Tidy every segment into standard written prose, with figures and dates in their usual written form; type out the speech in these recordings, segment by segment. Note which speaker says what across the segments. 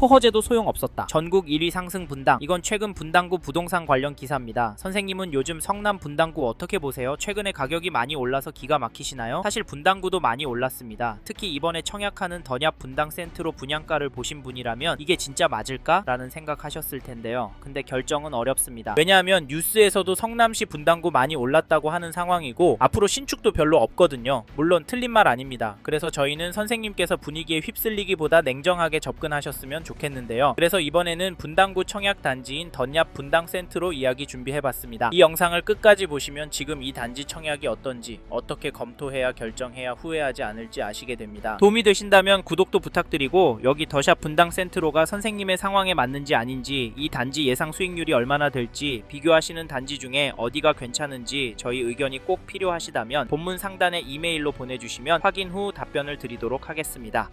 Speaker 1: 토허제도 소용없었다. 전국 1위 상승 분당. 이건 최근 분당구 부동산 관련 기사입니다. 선생님은 요즘 성남 분당구 어떻게 보세요? 최근에 가격이 많이 올라서 기가 막히시나요? 사실 분당구도 많이 올랐습니다. 특히 이번에 청약하는 더샵 분당 센트로 분양가를 보신 분이라면 이게 진짜 맞을까? 라는 생각하셨을 텐데요. 근데 결정은 어렵습니다. 왜냐하면 뉴스에서도 성남시 분당구 많이 올랐다고 하는 상황이고 앞으로 신축도 별로 없거든요. 물론 틀린 말 아닙니다. 그래서 저희는 선생님께서 분위기에 휩쓸리기보다 냉정하게 접근하셨으면 좋겠는데요. 그래서 이번에는 분당구 청약 단지인 더샵 분당 센트로 이야기 준비해봤습니다. 이 영상을 끝까지 보시면 지금 이 단지 청약이 어떤지, 어떻게 검토해야 결정해야 후회하지 않을지 아시게 됩니다. 도움이 되신다면 구독도 부탁드리고 여기 더샵 분당 센트로가 선생님의 상황에 맞는지 아닌지, 이 단지 예상 수익률이 얼마나 될지, 비교하시는 단지 중에 어디가 괜찮은지 저희 의견이 꼭 필요하시다면 본문 상단에 이메일로 보내주시면 확인 후 답변을 드리도록 하겠습니다.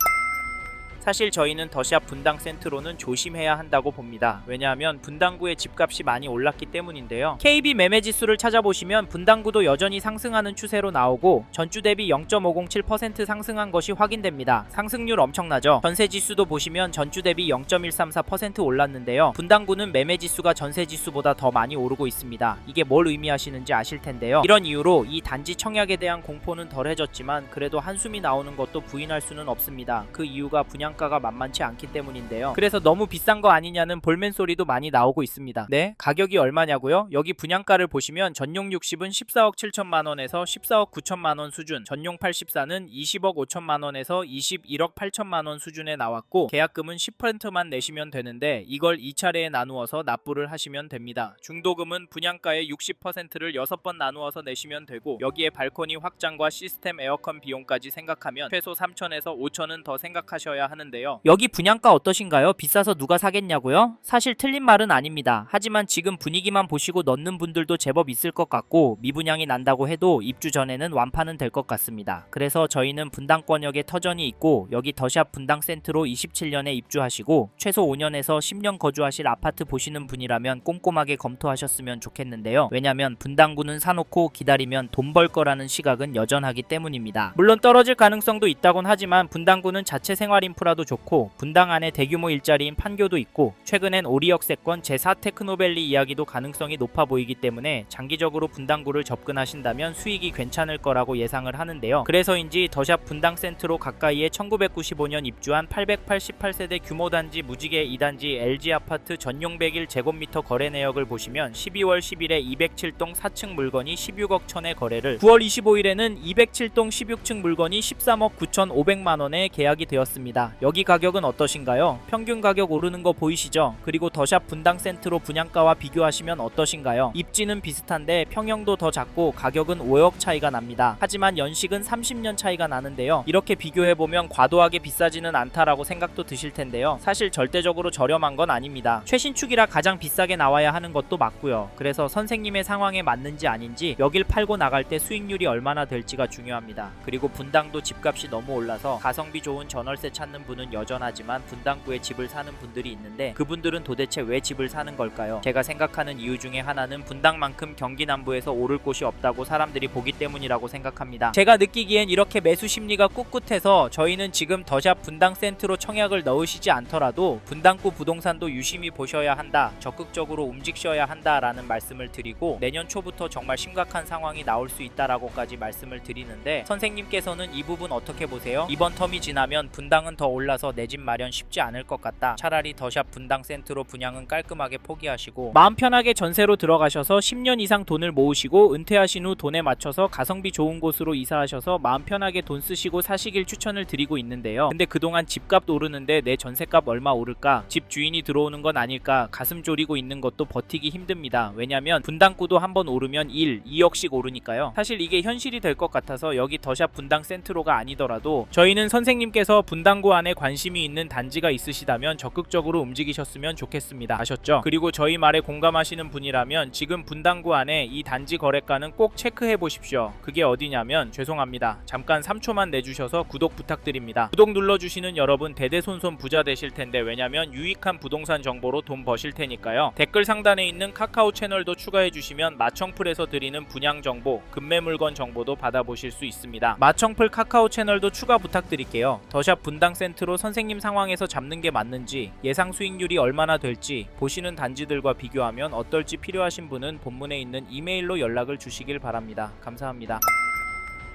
Speaker 1: 사실 저희는 더샵 분당 센트로는 조심해야 한다고 봅니다. 왜냐하면 분당구의 집값이 많이 올랐기 때문인데요. KB 매매지수를 찾아보시면 분당구도 여전히 상승하는 추세로 나오고 전주 대비 0.507% 상승한 것이 확인됩니다. 상승률 엄청나죠? 전세지수도 보시면 전주 대비 0.134% 올랐는데요. 분당구는 매매지수가 전세지수보다 더 많이 오르고 있습니다. 이게 뭘 의미하시는지 아실 텐데요. 이런 이유로 이 단지 청약에 대한 공포는 덜해졌지만 그래도 한숨이 나오는 것도 부인할 수는 없습니다. 그 이유가 분양가가 만만치 않기 때문인데요. 그래서 너무 비싼 거 아니냐는 볼멘 소리도 많이 나오고 있습니다. 네? 가격이 얼마냐고요? 여기 분양가를 보시면 전용 60은 14억 7천만원에서 14억 9천만원 수준, 전용 84는 20억 5천만원에서 21억 8천만원 수준에 나왔고 계약금은 10%만 내시면 되는데 이걸 2차례에 나누어서 납부를 하시면 됩니다. 중도금은 분양가의 60%를 6번 나누어서 내시면 되고 여기에 발코니 확장과 시스템 에어컨 비용까지 생각하면 최소 3천에서 5천은 더 생각하셔야 하는데요. 여기 분양가 어떠신가요? 비싸서 누가 사겠냐고요? 사실 틀린 말은 아닙니다. 하지만 지금 분위기만 보시고 넣는 분들도 제법 있을 것 같고 미분양이 난다고 해도 입주 전에는 완파는 될 것 같습니다. 그래서 저희는 분당권역에 터전이 있고 여기 더샵 분당 센트로 27년에 입주하시고 최소 5년에서 10년 거주하실 아파트 보시는 분이라면 꼼꼼하게 검토하셨으면 좋겠는데요. 왜냐면 분당구는 사놓고 기다리면 돈 벌 거라는 시각은 여전하기 때문입니다. 물론 떨어질 가능성도 있다곤 하지만 분당구는 자체 생활 인프라도 좋고 분당 안에 대규모 일자리인 판교도 있고 최근엔 오리역세권 제4 테크노밸리 이야기도 가능성이 높아 보이기 때문에 장기적으로 분당구를 접근하신다면 수익이 괜찮을 거라고 예상을 하는데요. 그래서인지 더샵 분당 센트로 가까이에 1995년 입주한 888세대 규모 단지 무지개 2단지 LG아파트 전용 101제곱미터 거래 내역을 보시면 12월 10일에 207동 4층 물건이 16억 천에 거래를, 9월 25일에는 207동 16층 물건이 13억 9,500만원에 계약이 되었습니다. 여기 가격은 어떠신가요? 평균 가격 오르는 거 보이시죠? 그리고 더샵 분당 센트로 분양가와 비교하시면 어떠신가요? 입지는 비슷한데 평형도 더 작고 가격은 5억 차이가 납니다. 하지만 연식은 30년 차이가 나는데요. 이렇게 비교해보면 과도하게 비싸지는 않다라고 생각도 드실 텐데요. 사실 절대적으로 저렴한 건 아닙니다. 최신축이라 가장 비싸게 나와야 하는 것도 맞고요. 그래서 선생님의 상황에 맞는지 아닌지 여길 팔고 나갈 때 수익률이 얼마나 될지가 중요합니다. 그리고 분당도 집값이 너무 올라서 가성비 좋은 전월세 찾는 분은 여전하지만 분당구에 집을 사는 분들이 있는데 그분들은 도대체 왜 집을 사는 걸까요? 제가 생각하는 이유 중에 하나는 분당만큼 경기 남부에서 오를 곳이 없다고 사람들이 보기 때문이라고 생각합니다. 제가 느끼기엔 이렇게 매수 심리가 꿋꿋해서 저희는 지금 더샵 분당 센트로 청약을 넣으시지 않더라도 분당구 부동산도 유심히 보셔야 한다, 적극적으로 움직여야 한다라는 말씀을 드리고 내년 초부터 정말 심각한 상황이 나올 수 있다라고까지 말씀을 드리는데 선생님께서는 이 부분 어떻게 보세요? 이번 텀이 지나면 분당은 더 올라서 내 집 마련 쉽지 않을 것 같다. 차라리 더샵 분당 센트로 분양은 깔끔하게 포기하시고 마음 편하게 전세로 들어가셔서 10년 이상 돈을 모으시고 은퇴하신 후 돈에 맞춰서 가성비 좋은 곳으로 이사하셔서 마음 편하게 돈 쓰시고 사시길 추천을 드리고 있는데요. 근데 그동안 집값 오르는데 내 전세값 얼마 오를까? 집 주인이 들어오는 건 아닐까? 가슴 졸이고 있는 것도 버티기 힘듭니다. 왜냐면 분당구도 한번 오르면 2억씩 오르니까요. 사실 이게 현실이 될 것 같아서 여기 더샵 분당 센트로가 아니더라도 저희는 선생님께서 분당구 안에 관심이 있는 단지가 있으시다면 적극적으로 움직이셨으면 좋겠습니다. 아셨죠? 그리고 저희 말에 공감하시는 분이라면 지금 분당구 안에 이 단지 거래가는 꼭 체크해 보십시오. 그게 어디냐면 죄송합니다. 잠깐 3초만 내주셔서 구독 부탁드립니다. 구독 눌러주시는 여러분 대대손손 부자 되실 텐데 왜냐면 유익한 부동산 정보로 돈 버실 테니까요. 댓글 상단에 있는 카카오 채널도 추가해 주시면 마청풀에서 드리는 분양 정보, 급매 물건 정보도 받아보실 수 있습니다. 마청풀 카카오 채널도 추가 부탁드릴게요. 더샵 분당 센터 분당 센트로 선생님 상황에서 잡는 게 맞는지, 예상 수익률이 얼마나 될지, 보시는 단지들과 비교하면 어떨지 필요하신 분은 본문에 있는 이메일로 연락을 주시길 바랍니다. 감사합니다.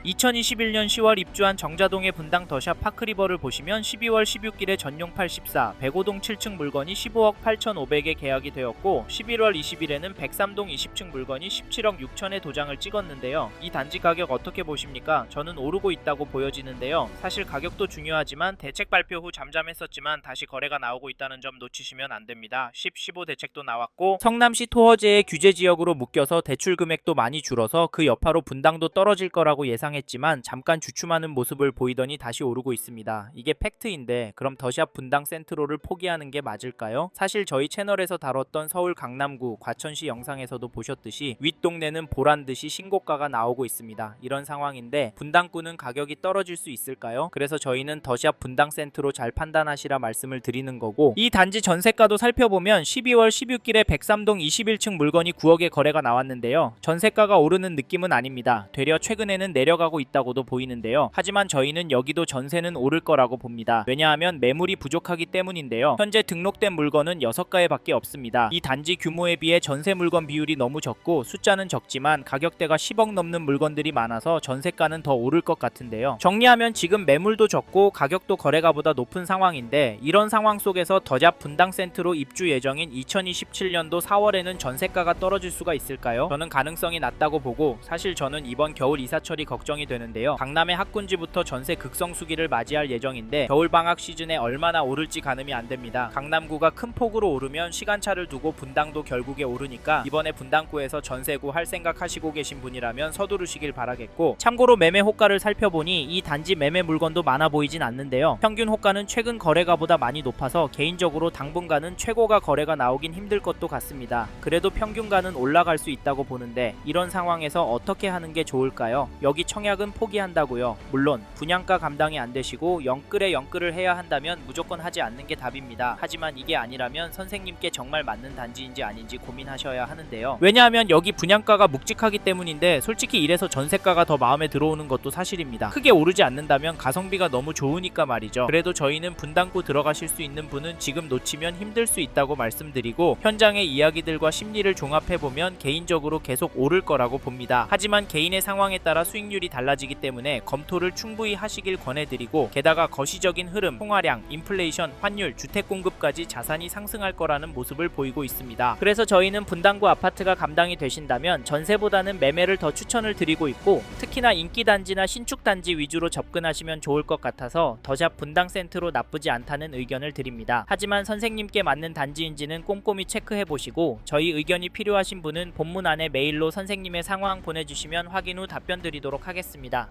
Speaker 1: 2021년 10월 입주한 정자동의 분당 더샵 파크리버를 보시면 12월 16일에 전용 84, 105동 7층 물건이 15억 8,500에 계약이 되었고 11월 20일에는 103동 20층 물건이 17억 6천에 도장을 찍었는데요. 이 단지 가격 어떻게 보십니까? 저는 오르고 있다고 보여지는데요. 사실 가격도 중요하지만 대책 발표 후 잠잠했었지만 다시 거래가 나오고 있다는 점 놓치시면 안됩니다. 10, 15 대책도 나왔고 성남시 토어제의 규제 지역으로 묶여서 대출 금액도 많이 줄어서 그 여파로 분당도 떨어질 거라고 예상했지만 잠깐 주춤하는 모습을 보이더니 다시 오르고 있습니다. 이게 팩트인데 그럼 더샵 분당 센트로를 포기하는 게 맞을까요? 사실 저희 채널에서 다뤘던 서울 강남구 과천시 영상에서도 보셨듯이 윗동네는 보란듯이 신고가가 나오고 있습니다. 이런 상황인데 분당구는 가격이 떨어질 수 있을까요? 그래서 저희는 더샵 분당 센트로 잘 판단하시라 말씀을 드리는 거고, 이 단지 전세가도 살펴보면 12월 16일에 103동 21층 물건이 9억에 거래가 나왔는데요. 전세가가 오르는 느낌은 아닙니다. 되려 최근에는 내려가고 있다고도 보이는데요. 하지만 저희는 여기도 전세는 오를 거라고 봅니다. 왜냐하면 매물이 부족하기 때문인데요. 현재 등록된 물건은 6가에 밖에 없습니다. 이 단지 규모에 비해 전세 물건 비율이 너무 적고 숫자는 적지만 가격대가 10억 넘는 물건들이 많아서 전세가는 더 오를 것 같은데요. 정리하면 지금 매물도 적고 가격도 거래가보다 높은 상황인데, 이런 상황 속에서 더샵 분당 센트로 입주 예정인 2027년도 4월에는 전세가가 떨어질 수가 있을까요? 저는 가능성이 낮다고 보고, 사실 저는 이번 겨울 이사철이 걱정이 되는데요. 강남의 학군지부터 전세 극성수기를 맞이할 예정인데 겨울방학 시즌에 얼마나 오를지 가늠이 안됩니다. 강남구가 큰 폭으로 오르면 시간차를 두고 분당도 결국에 오르니까 이번에 분당구에서 전세구 할 생각 하시고 계신 분이라면 서두르시길 바라겠고, 참고로 매매 호가를 살펴보니 이 단지 매매 물건도 많아 보이진 않는데요. 평균 호가는 최근 거래가보다 많이 높아서 개인적으로 당분간은 최고가 거래가 나오긴 힘들 것도 같습니다. 그래도 평균가는 올라갈 수 있다고 보는데 이런 상황에서 어떻게 하는 게 좋을까요? 여기 청약은 포기한다고요? 물론 분양가 감당이 안 되시고 영끌을 해야 한다면 무조건 하지 않는 게 답입니다. 하지만 이게 아니라면 선생님께 정말 맞는 단지인지 아닌지 고민하셔야 하는데요. 왜냐하면 여기 분양가가 묵직하기 때문인데 솔직히 이래서 전세가가 더 마음에 들어오는 것도 사실입니다. 크게 오르지 않는다면 가성비가 너무 좋으니까 말이죠. 그래도 저희는 분당구 들어가실 수 있는 분은 지금 놓치면 힘들 수 있다고 말씀드리고, 현장의 이야기들과 심리를 종합해보면 개인적으로 계속 오를 거라고 봅니다. 하지만 개인의 상황에 따라 수익률이 달라지기 때문에 검토를 충분히 하시길 권해드리고, 게다가 거시적인 흐름, 통화량, 인플레이션, 환율, 주택 공급까지 자산이 상승할 거라는 모습을 보이고 있습니다. 그래서 저희는 분당구 아파트가 감당이 되신다면 전세보다는 매매를 더 추천을 드리고 있고, 특히나 인기단지나 신축단지 위주로 접근하시면 좋을 것 같아서 더샵 분당 센트로 나쁘지 않다는 의견을 드립니다. 하지만 선생님께 맞는 단지인지는 꼼꼼히 체크해보시고, 저희 의견이 필요하신 분은 본문 안에 메일로 선생님의 상황 보내주시면 확인 후 답변 드리도록 하겠습니다.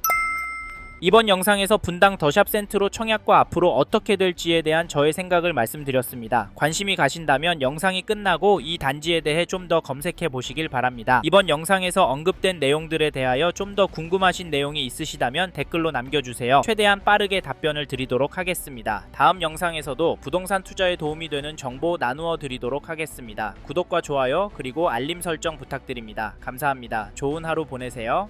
Speaker 1: 이번 영상에서 분당 더샵 센트로 청약과 앞으로 어떻게 될지에 대한 저의 생각을 말씀드렸습니다. 관심이 가신다면 영상이 끝나고 이 단지에 대해 좀 더 검색해 보시길 바랍니다. 이번 영상에서 언급된 내용들에 대하여 좀 더 궁금하신 내용이 있으시다면 댓글로 남겨주세요. 최대한 빠르게 답변을 드리도록 하겠습니다. 다음 영상에서도 부동산 투자에 도움이 되는 정보 나누어 드리도록 하겠습니다. 구독과 좋아요 그리고 알림 설정 부탁드립니다. 감사합니다. 좋은 하루 보내세요.